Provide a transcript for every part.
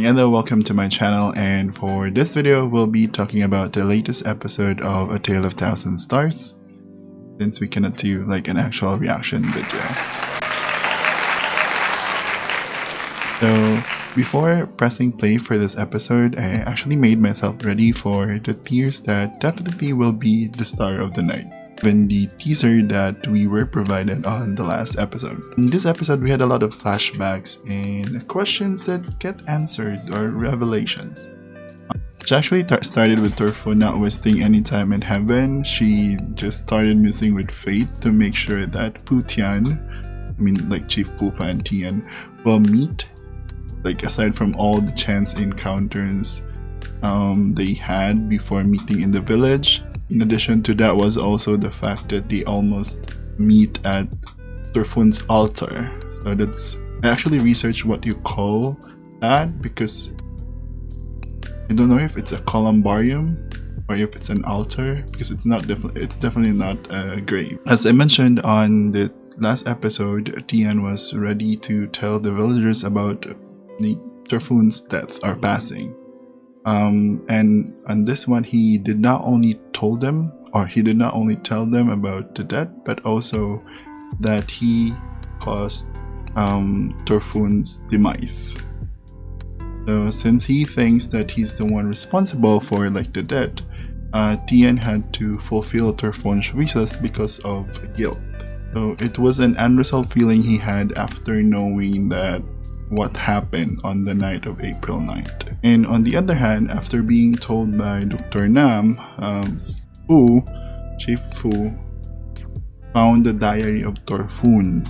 Hello, welcome to my channel, and for this video we'll be talking about the latest episode of A Tale of 1000 Stars, since we cannot do like an actual reaction video. So before pressing play for this episode, I actually made myself ready for the tears that definitely will be the star of the night, given the teaser that we were provided on the last episode. In this episode, we had a lot of flashbacks and questions that get answered, or revelations. It actually started with Turfu not wasting any time in heaven. She just started messing with fate to make sure that Chief Pufa and Tian, will meet. Like, aside from all the chance encounters they had before meeting in the village. In addition to that was also the fact that they almost meet at Turfun's altar. So I actually researched what you call that, because I don't know if it's a columbarium or if it's an altar, because it's definitely not a grave. As I mentioned on the last episode, Tian was ready to tell the villagers about the Turfun's death or passing. And on this one, he did not only tell them about the death, but also that he caused Turfun's demise. So since he thinks that he's the one responsible for the death, Tian had to fulfill Turfun's wishes because of guilt. So it was an unresolved feeling he had after knowing that what happened on the night of April 9th. And on the other hand, after being told by Dr. Nam, Chief Fu found the diary of Turfun,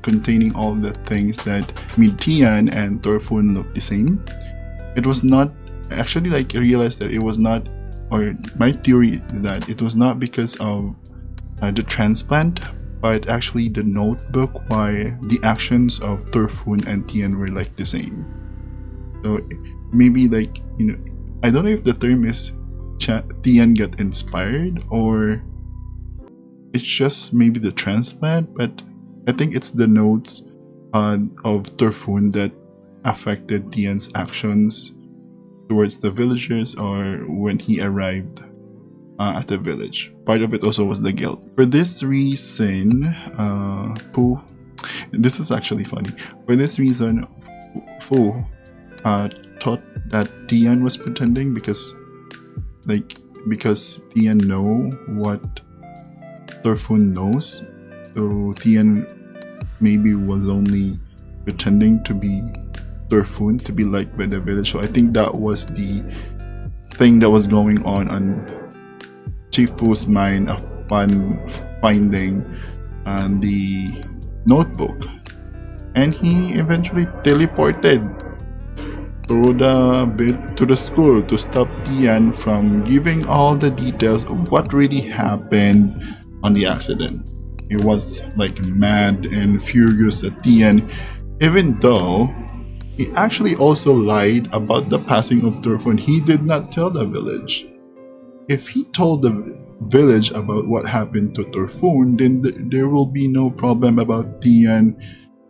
containing all the things that made Tian and Turfun look the same. It was not actually, I realized that it was not, or my theory is that it was not because of the transplant, but actually the notebook why the actions of Turfun and Tian were the same. So maybe I don't know if the term is Tian got inspired or it's just maybe the transplant, but I think it's the notes of Turfun that affected Tian's actions towards the villagers or when he arrived at the village. Part of it also was the guilt. For this reason, this is actually funny. For this reason, Fu thought that Tian was pretending because Tian know what Turfun knows. So Tian maybe was only pretending to be Turfun, to be liked by the village. So I think that was the thing that was going on Chief Fu's mind upon finding the notebook, and he eventually teleported to the school to stop Tian from giving all the details of what really happened on the accident. He was mad and furious at Tian, even though he actually also lied about the passing of Turfun. He did not tell the village. If he told the village about what happened to Turfun, then there will be no problem about Tian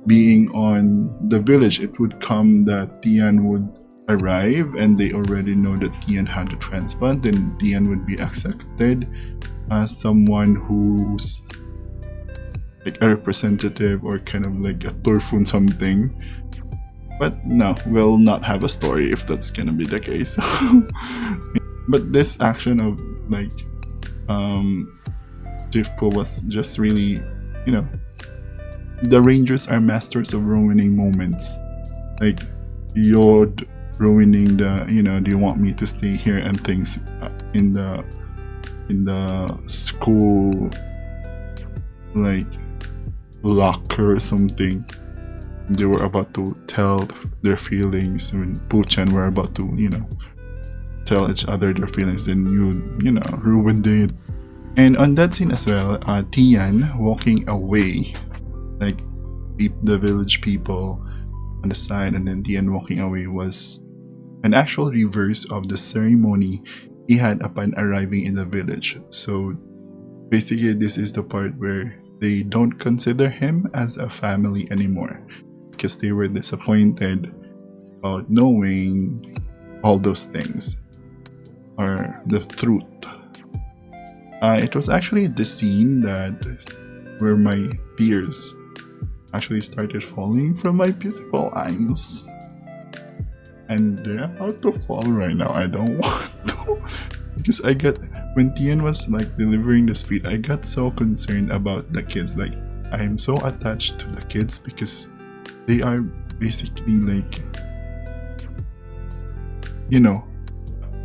being on the village. It would come that Tian would arrive and they already know that Tian had a transplant, then Tian would be accepted as someone who's a representative or kind of a Turfun something. But no, we'll not have a story if that's gonna be the case. But this action of Chief Fu was just really, the Rangers are masters of ruining moments. You're ruining the, do you want me to stay here and things in the school locker or something. They were about to tell their feelings when Puchan were about to, tell each other their feelings, then you ruined it. And on that scene as well, Tian walking away, the village people on the side, and then Tian walking away was an actual reverse of the ceremony he had upon arriving in the village. So basically this is the part where they don't consider him as a family anymore, because they were disappointed about knowing all those things, or the truth. It was actually the scene that where my tears actually started falling from my beautiful eyes. And they're about to fall right now. I don't want to. Because when Tian was like delivering the speech, I got so concerned about the kids. Like, I'm so attached to the kids because they are basically like, you know,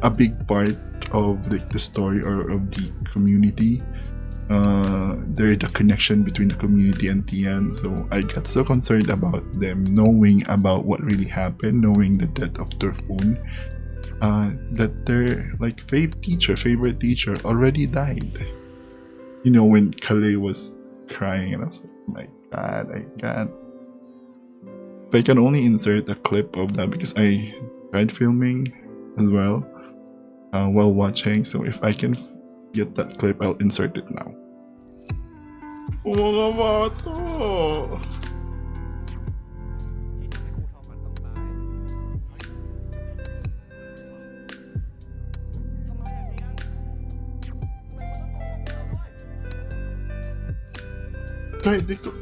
a big part of like the story or of the community. They're the connection between the community and Tian, so I got so concerned about them knowing about what really happened, knowing the death of Turfun, that their like favorite teacher already died. You know, when Kale was crying, and I was like, oh my god, I can't. If I can only insert a clip of that because I tried filming as well while watching, so if I can get that clip, I'll insert it now. Mga bata! Kahit di ko...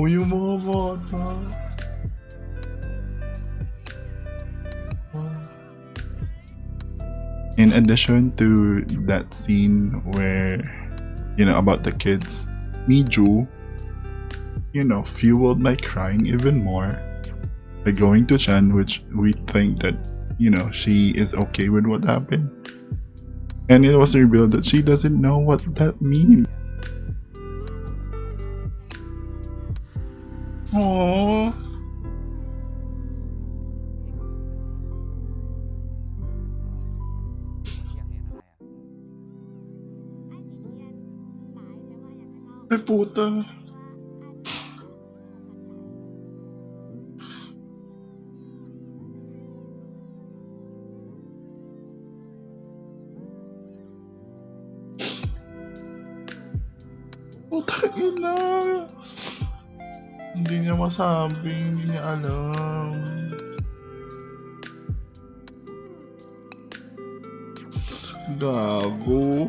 Yung mga bata! In addition to that scene where, you know, about the kids, Miju, you know, fueled my crying even more by going to Chan, which we think that, you know, she is okay with what happened. And it was revealed that she doesn't know what that means. Aww. Ay puta. Puta ina. Hindi niya masabi, hindi niya alam. Gago.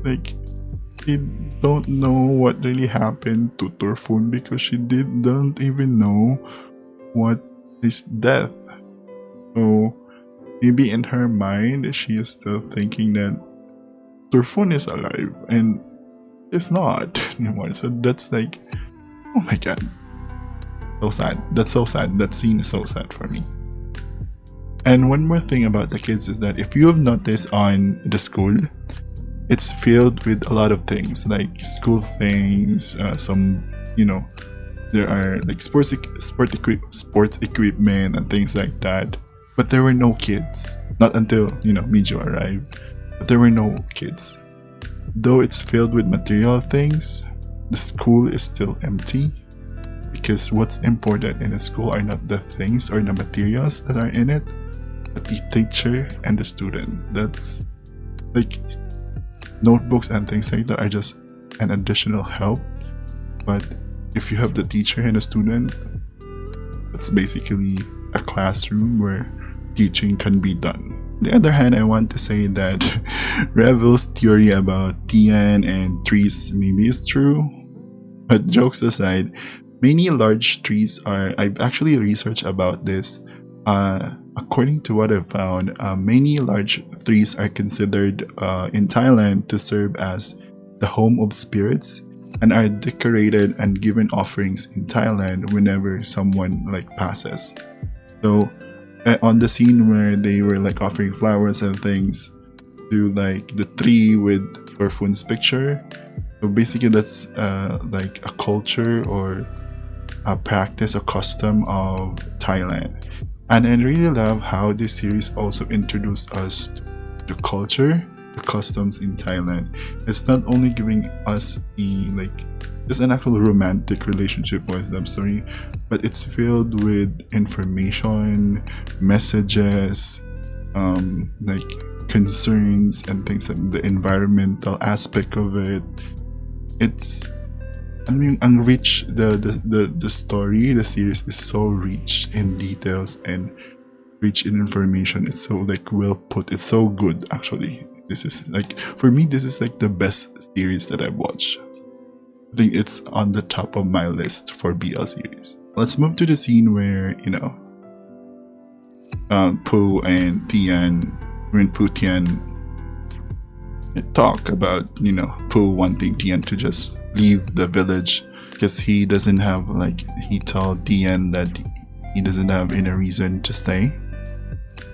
Like, she don't know what really happened to Turfun because she don't even know what is death. So maybe in her mind she is still thinking that Turfun is alive and it's not anymore. So that's like, oh my god, so sad. That's so sad. That scene is so sad for me. And one more thing about the kids is that if you have noticed on the school, it's filled with a lot of things like school things, some, you know, there are like sports equipment and things like that. But there were no kids. Not until, you know, Miju arrived. But there were no kids. Though it's filled with material things, the school is still empty. Because what's important in a school are not the things or the materials that are in it, but the teacher and the student. That's like, notebooks and things like that are just an additional help, but if you have the teacher and the student, it's basically a classroom where teaching can be done. On the other hand, I want to say that Revel's theory about Tian and trees maybe is true, but jokes aside, many large trees are, I've actually researched about this. According to what I've found, many large trees are considered in Thailand to serve as the home of spirits and are decorated and given offerings in Thailand whenever someone like passes. So on the scene where they were like offering flowers and things to like the tree with Turfun's picture, So basically, that's like a culture or a practice, a custom of Thailand. And I really love how this series also introduced us to the culture, the customs in Thailand. It's not only giving us just an actual romantic relationship with them story, but it's filled with information, messages, like concerns and things like the environmental aspect of it. Ang rich the story, the series is so rich in details and rich in information. It's so like well put. It's so good actually. This is like, for me, this is like the best series that I've watched. I think it's on the top of my list for BL series. Let's move to the scene where, Pooh and Pooh Tian talk about, Pooh wanting Tian to just leave the village because he doesn't have, he told Tian that he doesn't have any reason to stay.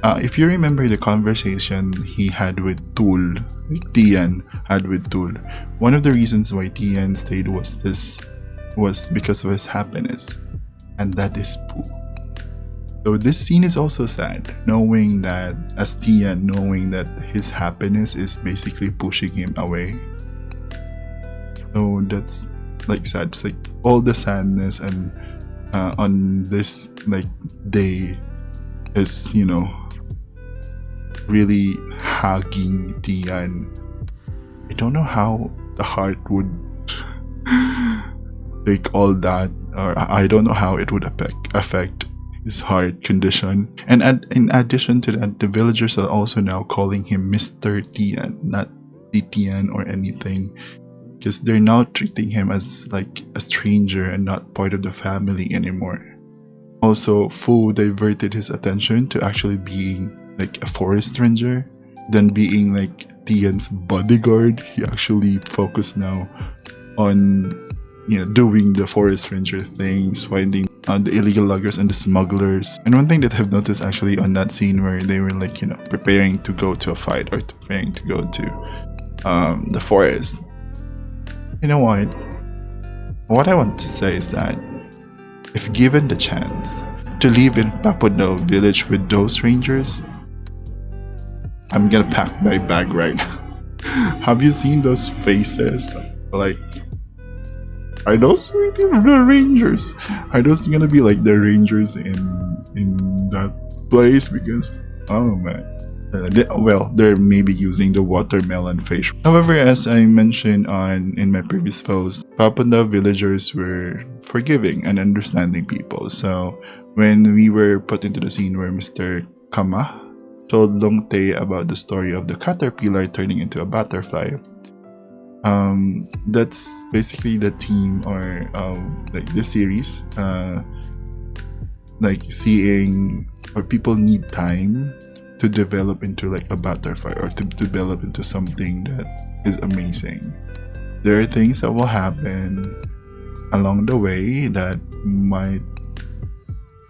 If you remember the conversation he had with Tul, Tian had with Tul, one of the reasons why Tian stayed was because of his happiness, and that is Pooh. So this scene is also sad, knowing that his happiness is basically pushing him away. So that's like sad. It's like all the sadness and on this day is really hugging Tian. I don't know how the heart would take all that, or I don't know how it would affect his heart condition. And in addition to that, the villagers are also now calling him Mr. Tian, not Tian or anything, because they're now treating him as like a stranger and not part of the family anymore. Also, Fu diverted his attention to actually being like a forest ranger, then being like Tian's bodyguard. He actually focused now on doing the forest ranger things, finding the illegal loggers and the smugglers. And one thing that I've noticed actually on that scene where they were like preparing to go to a fight or preparing to go to the forest, what I want to say is that if given the chance to live in Papuno village with those rangers, I'm gonna pack my bag right now. Have you seen those faces? Like, are those really the rangers? Are those gonna be like the rangers in that place? Because, oh man. They're maybe using the watermelon fish. However, as I mentioned in my previous post, Papanda villagers were forgiving and understanding people. So when we were put into the scene where Mr. Kama told Long Tae about the story of the caterpillar turning into a butterfly, that's basically the theme or like the series. Like seeing or people need time to develop into like a butterfly or to develop into something that is amazing. There are things that will happen along the way that might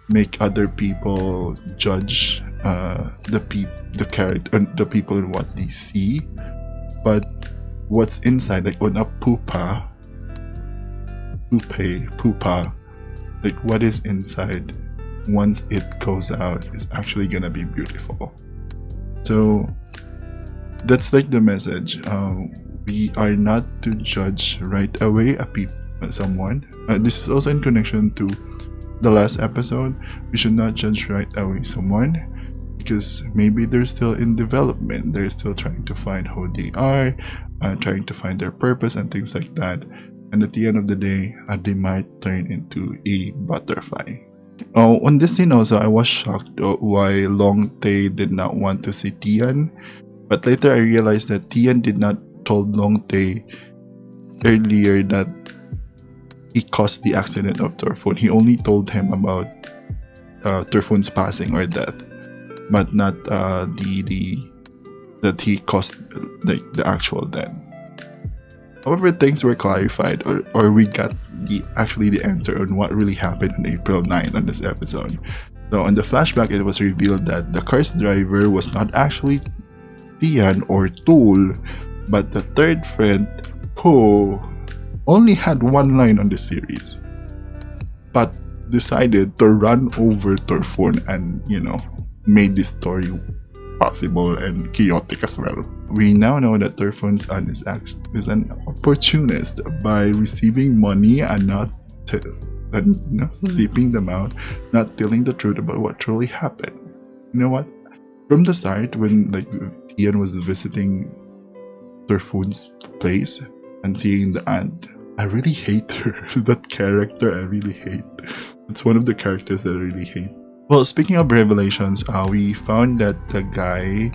make other people judge the character, the people in what they see, but what's inside, like when a pupa, like what is inside once it goes out is actually gonna be beautiful. So that's like the message. We are not to judge right away someone. This is also in connection to the last episode. We should not judge right away someone because maybe they're still in development. They're still trying to find who they are, trying to find their purpose and things like that. And at the end of the day, they might turn into a butterfly. On this scene also, I was shocked why Long Tae did not want to see Tian, but later I realized that Tian did not told Long Tae earlier that he caused the accident of Turfun. He only told him about Turfun's passing or death, but not that he caused like the actual death. However, things were clarified, or we got the answer on what really happened on April 9 on this episode. So on the flashback, it was revealed that the car's driver was not actually Tian or Tul, but the third friend who only had one line on the series, but decided to run over Torfon and, made this story possible and chaotic as well. We now know that Torfon's son is an opportunist by receiving money and not sleeping them out, not telling the truth about what truly happened. You know what? From the start, when Tian was visiting Torfon's place and seeing the aunt, I really hate her. That character, I really hate. It's one of the characters that I really hate. Well, speaking of revelations, we found that the guy,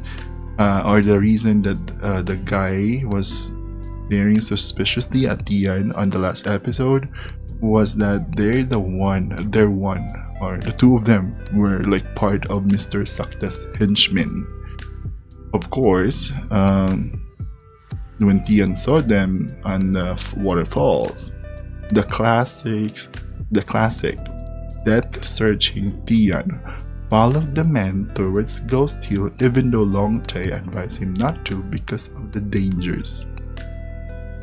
or the reason that the guy was staring suspiciously at Tian on the last episode was that the two of them were part of Mr. Sakta's henchmen. Of course, when Tian saw them on the waterfalls, the classic death searching Tian followed the men towards Ghost Hill, even though Long Tae advised him not to because of the dangers.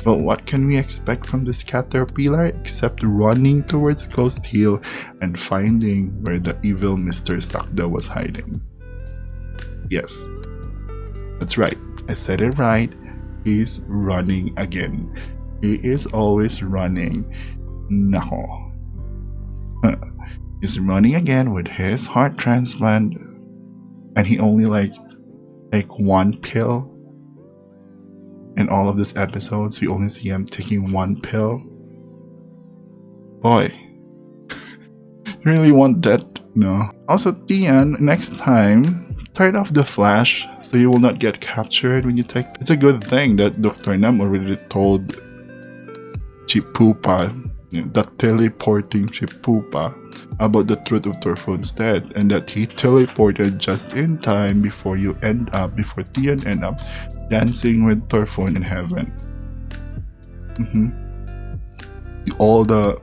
But what can we expect from this caterpillar except running towards Ghost Hill and finding where the evil Mr. Sakta was hiding? Yes, that's right, I said it right. He's running again. He is always running. Nako. He's running again with his heart transplant, and he only take one pill. In all of these episodes, we only see him taking one pill. Boy, you really want that? No. Also, Tian, next time, turn off the flash so you will not get captured when you take. It's a good thing that Dr. Nam already told Chipupa, that teleporting Chipupa, about the truth of Torfon's death, and that he teleported just in time before Tian end up dancing with Torfon in heaven. All the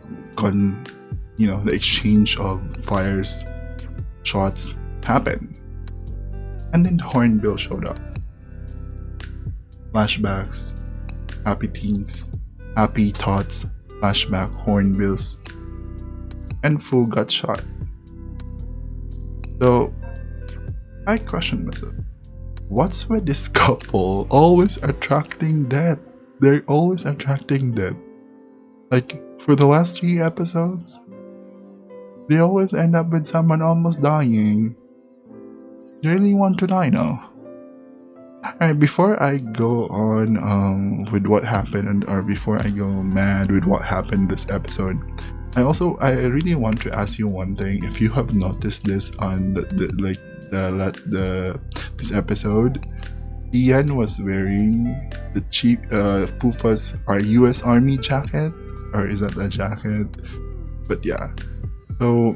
the exchange of fires, shots happened, and then Hornbill showed up. Flashbacks, happy teens, happy thoughts, flashback, Hornbills, and Fu got shot. So I question myself, what's with this couple always attracting death? They're always attracting death. For the last 3 episodes, they always end up with someone almost dying. Do you really want to die now? Alright, before I go on with what happened, or before I go mad with what happened this episode, I really want to ask you one thing. If you have noticed this on this episode, Ian was wearing the cheap Pufa's US Army jacket, or is that a jacket? But yeah, so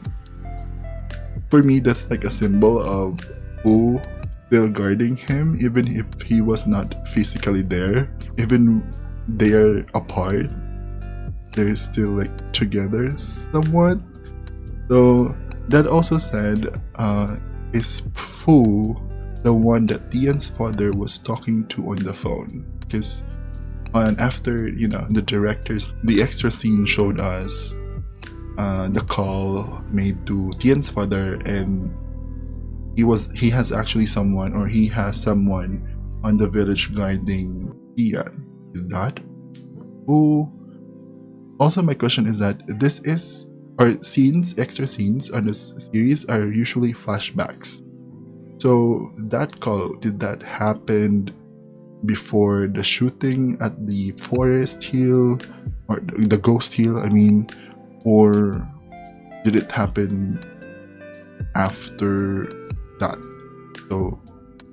for me that's a symbol of Pu still guarding him, even if he was not physically there. Even they are apart, they're still together somewhat. So that also said, is Fu the one that Tian's father was talking to on the phone? Because after the directors, the extra scene showed us the call made to Tian's father, and he has someone on the village guarding Tian. Is that Fu? Also, my question is that extra scenes on this series are usually flashbacks. So that call, did that happen before the shooting at the forest hill, or the ghost hill, I mean, or did it happen after that? So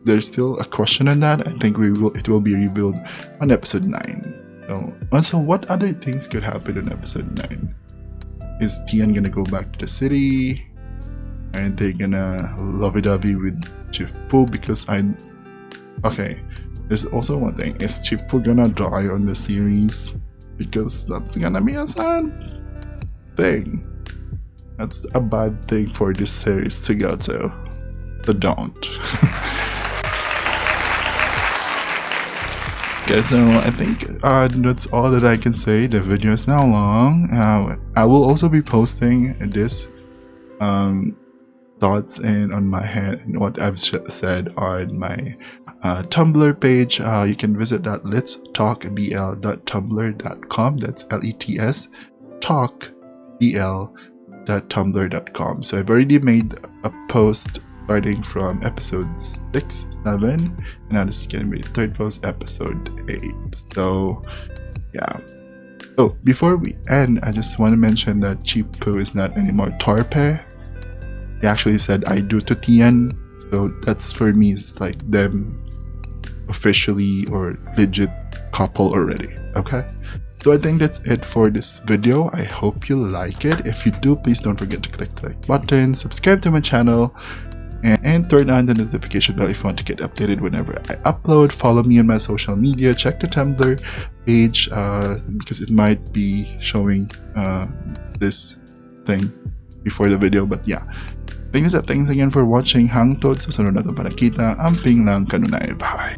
there's still a question on that. I think it will be revealed on episode 9. So also, what other things could happen in episode 9? Is Tian gonna go back to the city? Are they gonna lovey-dovey with Chief Pu? Because okay, there's also one thing. Is Chief Pu gonna die on the series? Because that's gonna be a sad thing. That's a bad thing for this series to go to. So don't. Okay, so I think that's all that I can say. The video is now long. I will also be posting this thoughts and on my head and what I've said on my Tumblr page. You can visit that letstalkbl.tumblr.com. That's LETS talkbl.tumblr.com. So I've already made a post starting from episodes 6, 7, and now this is gonna be the third post, episode 8. So yeah. So before we end, I just want to mention that Cheap Poo is not anymore Torpe. He actually said I do to Tian, so that's for me is like them officially or legit couple already. Okay, so I think that's it for this video. I hope you like it. If you do, please don't forget to click the like button, subscribe to my channel, and turn on the notification bell if you want to get updated whenever I upload. Follow me on my social media. Check the Tumblr page because it might be showing this thing before the video, but yeah. Thanks again for watching. Hangtod sa sunod na itong panakita. Amping lang kanunay. Bye!